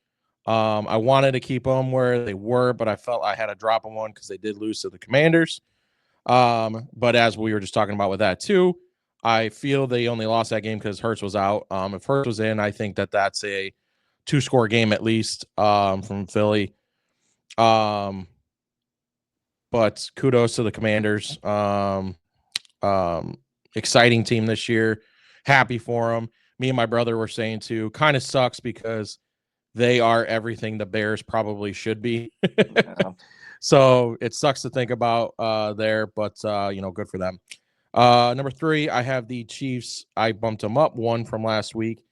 I wanted to keep them where they were, but I felt I had to drop them one because they did lose to the Commanders. But as we were just talking about with that too, I feel they only lost that game because Hurts was out. If Hurts was in, I think that's a 2-score game at least from Philly. But kudos to the Commanders. Exciting team this year. Happy for them. Me and my brother were saying too, kind of sucks because they are everything the Bears probably should be. Yeah. So it sucks to think about there, but good for them. Number 3, I have the Chiefs. I bumped them up 1 from last week.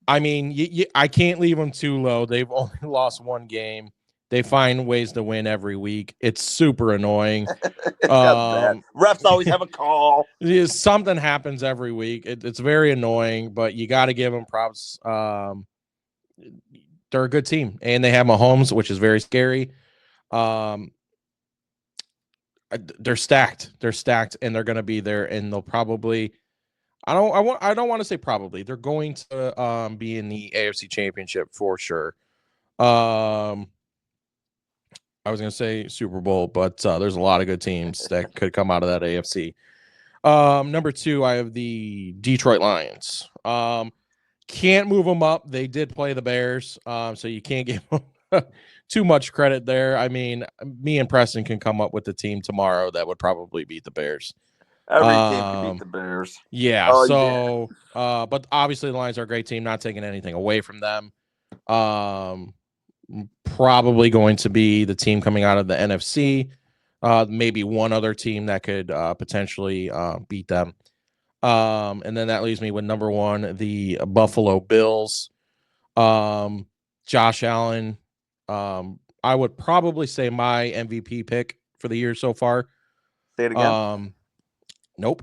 I mean, I can't leave them too low. They've only lost 1 game. They find ways to win every week. It's super annoying. Refs always have a call. Something happens every week. It's very annoying, but you got to give them props. They're a good team, and they have Mahomes, which is very scary. They're stacked. They're stacked, and they're going to be there, and they'll probably. I don't want to say probably. They're going to be in the AFC Championship for sure. I was going to say Super Bowl, but there's a lot of good teams that could come out of that AFC. Number 2, I have the Detroit Lions. Can't move them up. They did play the Bears, so you can't give them too much credit there. I mean, me and Preston can come up with the team tomorrow that would probably beat the Bears. Every team can beat the Bears. Yeah. But obviously the Lions are a great team. Not taking anything away from them. Probably going to be the team coming out of the NFC. Maybe one other team that could potentially beat them. And then that leaves me with number 1, the Buffalo Bills. Josh Allen. I would probably say my MVP pick for the year so far. Say it again. Nope.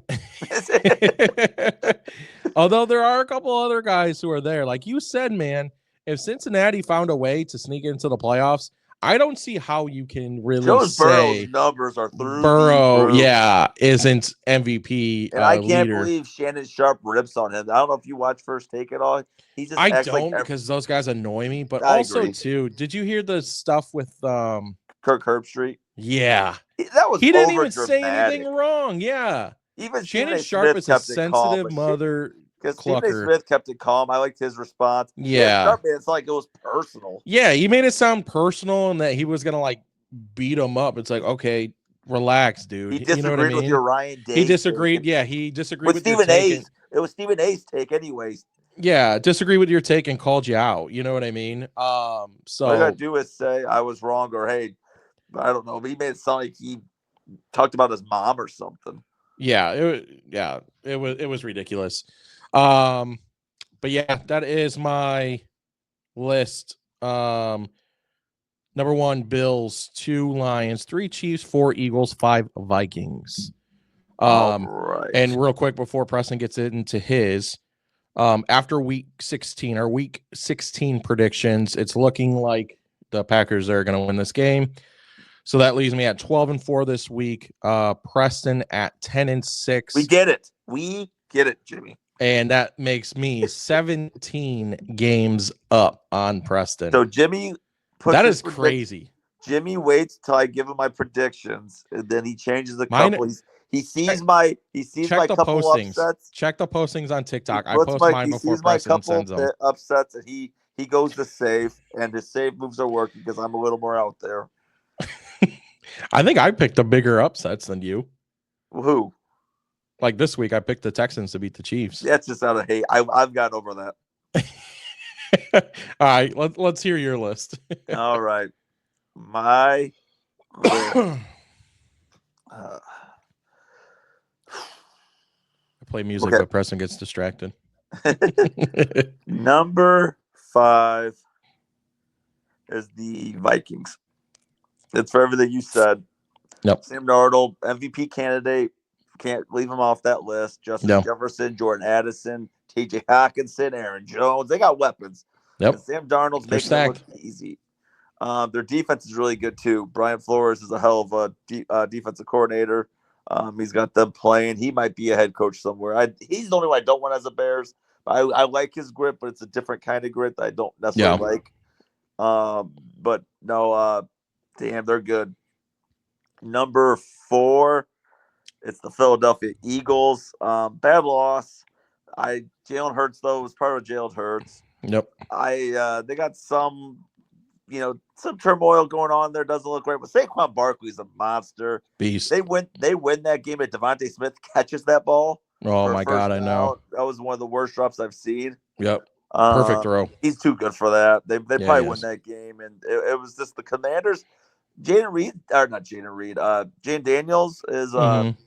Although there are a couple other guys who are there. Like you said, man, if Cincinnati found a way to sneak into the playoffs, I don't see how you can really say Burrow's numbers are through Burrow, isn't MVP. And I can't believe Shannon Sharp rips on him. I don't know if you watch First Take at all. He just because those guys annoy me. But also too, did you hear the stuff with Kirk Herbstreit? Yeah, that was he didn't even say anything wrong. Yeah, even Shannon Sharp is a sensitive mother. Because Stephen Smith kept it calm. I liked his response. Yeah. It's like it was personal. Yeah, he made it sound personal and that he was going to beat him up. It's like, okay, relax, dude. He disagreed with your Ryan Day. He disagreed. Yeah, he disagreed with Stephen A's. It was Stephen A's take anyways. Yeah, disagree with your take and called you out. You know what I mean? So all I got to do is say I was wrong or, hey, I don't know. He made it sound like he talked about his mom or something. Yeah, it was ridiculous. But yeah, that is my list. Number 1, Bills, 2 Lions, 3 Chiefs, 4 Eagles, 5 Vikings. Right. And real quick before Preston gets into his, after week 16 or week 16 predictions, it's looking like the Packers are going to win this game. So that leaves me at 12-4 this week. Preston at 10-6. We get it, Jimmy. And that makes me 17 games up on Preston. So Jimmy that is crazy. Jimmy waits till I give him my predictions, and then he changes the couple. He sees my couple postings. Upsets. Check the postings on TikTok. I post mine before Preston sends them. Upsets, and he goes to save, and his save moves are working because I'm a little more out there. I think I picked the bigger upsets than you. Who? Like this week, I picked the Texans to beat the Chiefs. That's just out of hate. I've got over that. All right, let's hear your list. All right, my list. I play music, but Preston gets distracted. Number 5 is the Vikings. It's for everything you said. Yep. Sam Darnold, MVP candidate. Can't leave him off that list. Justin Jefferson, Jordan Addison, TJ Hawkinson, Aaron Jones. They got weapons. Yep. And Sam Darnold's They're making it look stacked. easy. Their defense is really good too. Brian Flores is a hell of a defensive coordinator. He's got them playing. He might be a head coach somewhere. He's the only one I don't want as a Bears. I like his grit, but it's a different kind of grit that I don't necessarily like. But no, damn, they're good. Number 4, it's the Philadelphia Eagles. Bad loss. Jalen Hurts though was part of Jalen Hurts. Yep. They got some turmoil going on there. Doesn't look right, but Saquon Barkley's a monster. Beast. They win that game. If Devontae Smith catches that ball. Oh my God, I know. That was one of the worst drops I've seen. Yep. Perfect throw. He's too good for that. They probably win that game, and it was just the Commanders. Jaden Daniels is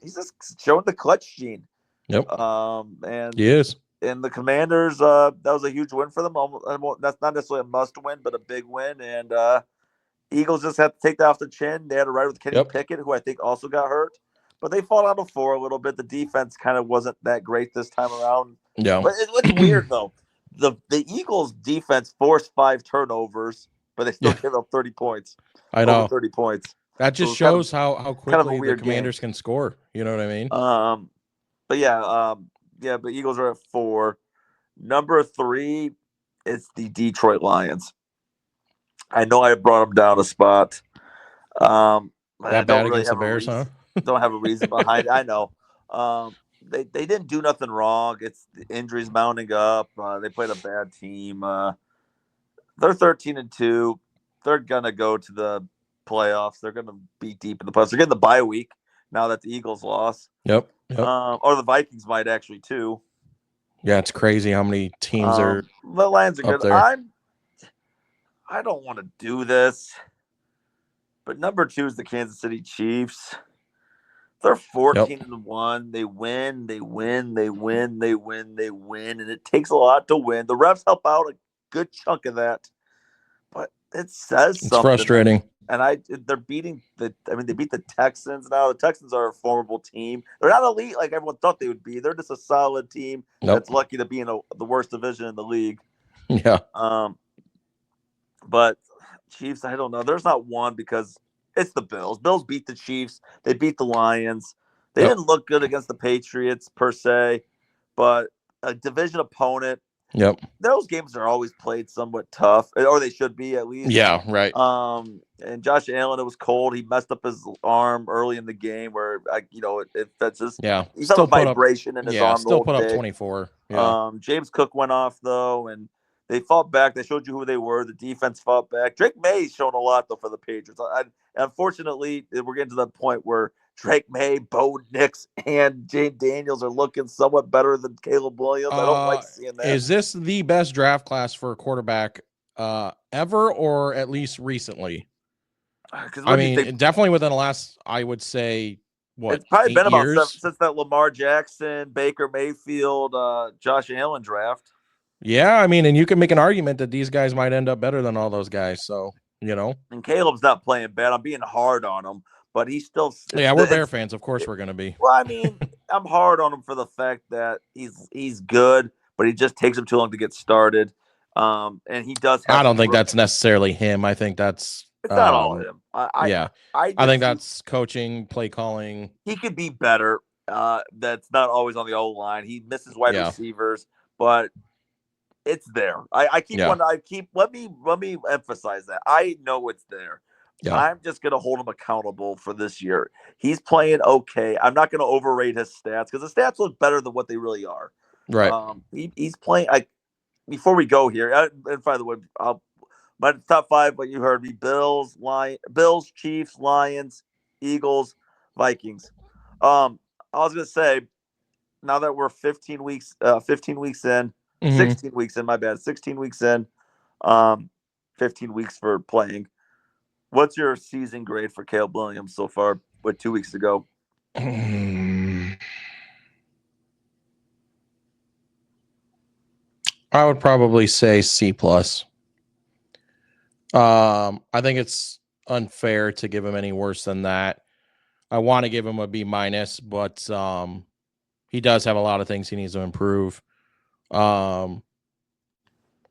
he's just showing the clutch gene. Yep. And he is. And the Commanders, that was a huge win for them. That's not necessarily a must win, but a big win. And Eagles just have to take that off the chin. They had a ride with Kenny Pickett, who I think also got hurt. But they fought out of 4 a little bit. The defense kind of wasn't that great this time around. Yeah. But it's weird, though. The Eagles' defense forced 5 turnovers, but they still gave up 30 points. I know. Over 30 points. That just shows how quickly the Commanders can score. You know what I mean? But Eagles are at 4. Number 3, it's the Detroit Lions. I know I brought them down a spot. That bad against the Bears, huh? Don't have a reason behind it. I know. They didn't do nothing wrong. It's the injuries mounting up. They played a bad team. They're 13-2. They're gonna go to the playoffs. They're gonna be deep in the playoffs. They're getting the bye week now that the Eagles lost. Yep. Or the Vikings might actually too. Yeah, it's crazy how many teams are. The Lions are good. There. I don't want to do this, but number 2 is the Kansas City Chiefs. They're 14-1. They win, and it takes a lot to win. The refs help out a good chunk of that, but it says something. It's frustrating. And they beat the Texans now. The Texans are a formidable team. They're not elite like everyone thought they would be. They're just a solid team that's lucky to be in the worst division in the league. Yeah. But Chiefs, I don't know. There's not one because it's the Bills. Bills beat the Chiefs. They beat the Lions. They didn't look good against the Patriots per se, but a division opponent. Yep. Those games are always played somewhat tough, or they should be at least. Yeah, right. And Josh Allen, it was cold. He messed up his arm early in the game, where that's just he felt a vibration in his arm. Still put up 24. Yeah. James Cook went off though, and they fought back. They showed you who they were. The defense fought back. Drake May's shown a lot though for the Patriots. Unfortunately, we're getting to the point where Drake May, Bo Nix, and Jaden Daniels are looking somewhat better than Caleb Williams. I don't like seeing that. Is this the best draft class for a quarterback ever, or at least recently? I mean, definitely within the last, I would say, it's probably been years? about since that Lamar Jackson, Baker Mayfield, Josh Allen draft. Yeah, I mean, and you can make an argument that these guys might end up better than all those guys. So, And Caleb's not playing bad. I'm being hard on him, but he's still. Yeah, we're Bear fans. Of course we're going to be. Well, I mean, I'm hard on him for the fact that he's good, but he just takes him too long to get started. And he does have. I don't think that's necessarily him. I think that's. It's not all him. I think that's coaching, play calling. He could be better. That's not always on the O line. He misses wide receivers, but it's there. Let me emphasize that. I know it's there. Yeah. I'm just going to hold him accountable for this year. He's playing okay. I'm not going to overrate his stats because the stats look better than what they really are. Right. He's playing. Before we go here, and by the way, my top 5, what you heard me: Bills, Chiefs, Lions, Eagles, Vikings. I was going to say, now that we're 15 weeks in, 16 weeks in, my bad, 16 weeks in, 15 weeks for playing. What's your season grade for Caleb Williams so far with 2 weeks to go? I would probably say C+. I think it's unfair to give him any worse than that. I want to give him a B-, but he does have a lot of things he needs to improve. I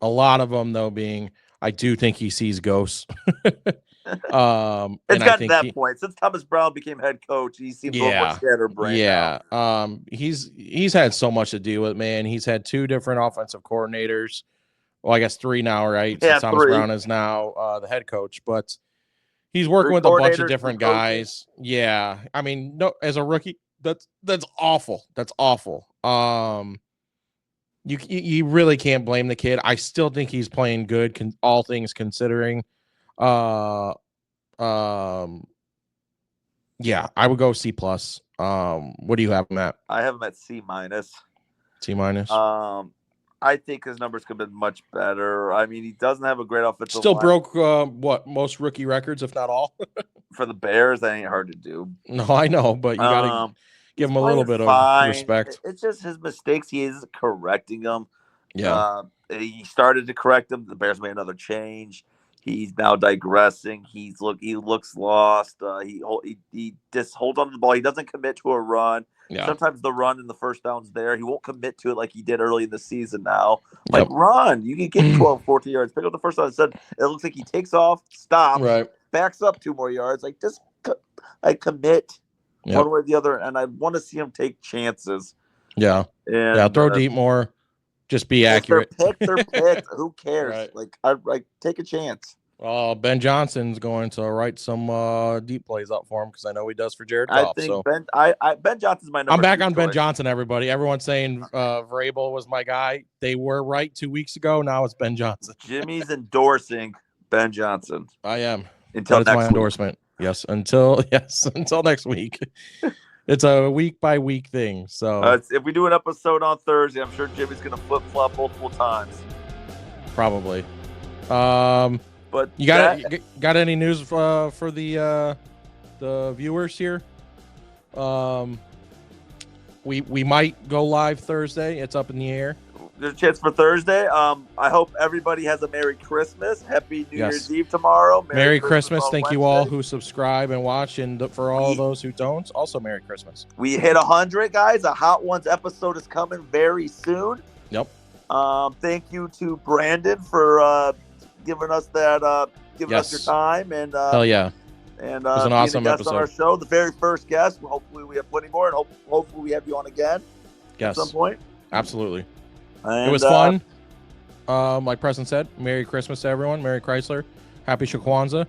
A lot of them, though, being I do think he sees ghosts. It's gotten to that point since Thomas Brown became head coach. He seems a little more scatterbrained. Now. He's had so much to deal with, man. He's had 2 different offensive coordinators. Well, I guess 3 now, right? Yeah, so Thomas 3. Brown is now the head coach, but he's working with a bunch of different guys. Yeah, I mean, no, as a rookie, that's awful. That's awful. You really can't blame the kid. I still think he's playing good, all things considering. Yeah, I would go C+. What do you have him at? I have him at C-. C-. I think his numbers could have been much better. I mean, he doesn't have a great offensive Still line. Broke most rookie records, if not all. For the Bears, that ain't hard to do. No, I know, but you gotta give him a little bit of respect. It's just his mistakes. He is correcting them. Yeah. He started to correct them. The Bears made another change. He's now digressing. He looks lost. He just holds on to the ball. He doesn't commit to a run. Yeah. Sometimes the run and the first down's there. He won't commit to it like he did early in the season now. Like, run. You can get 12, 14 yards. Pick up the first down. Instead, it looks like he takes off, stops, backs up 2 more yards. Like, just commit one way or the other. And I want to see him take chances. Yeah. And, throw deep more. Just be accurate. They're picked. Who cares? Right. Like, take a chance. Ben Johnson's going to write some deep plays up for him because I know he does for Jared Goff. I think Ben Johnson's my number. I'm back on Ben Johnson, everybody. Everyone's saying Vrabel was my guy. They were right 2 weeks ago. Now it's Ben Johnson. Jimmy's endorsing Ben Johnson. I am. Until next my week. Endorsement. Yes, until next week. It's a week by week thing. So if we do an episode on Thursday, I'm sure Jimmy's going to flip flop multiple times. Probably. But you got any news for the viewers here? We might go live Thursday. It's up in the air. There's a chance for Thursday. I hope everybody has a Merry Christmas. Happy New Year's Eve tomorrow. Merry Christmas. Thank Wednesday. You all who subscribe and watch, and for all those who don't, also Merry Christmas. We hit 100, guys. A Hot Ones episode is coming very soon. Yep. Thank you to Brandon for giving us that, us your time, and hell yeah, and it was an awesome episode on our show. The very first guest. Hopefully, we have plenty more, and hopefully, we have you on again. Yes, at some point. Absolutely. And, it was fun. Like Preston said, Merry Christmas to everyone. Merry Chrysler. Happy Kwanzaa.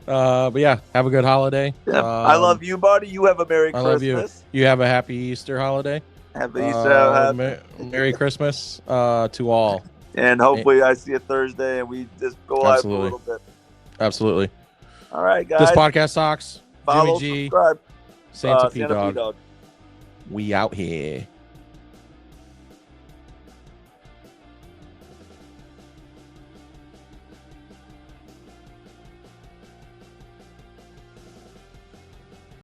But yeah, have a good holiday. Yeah. I love you, buddy. You have a Merry Christmas. I love you. You have a happy Easter holiday. Happy Easter. Merry Christmas to all. And hopefully I see you Thursday and we just go live for a little bit. Absolutely. All right, guys. This podcast sucks. Follow, Jimmy G. subscribe. Santa P Dog. We out here.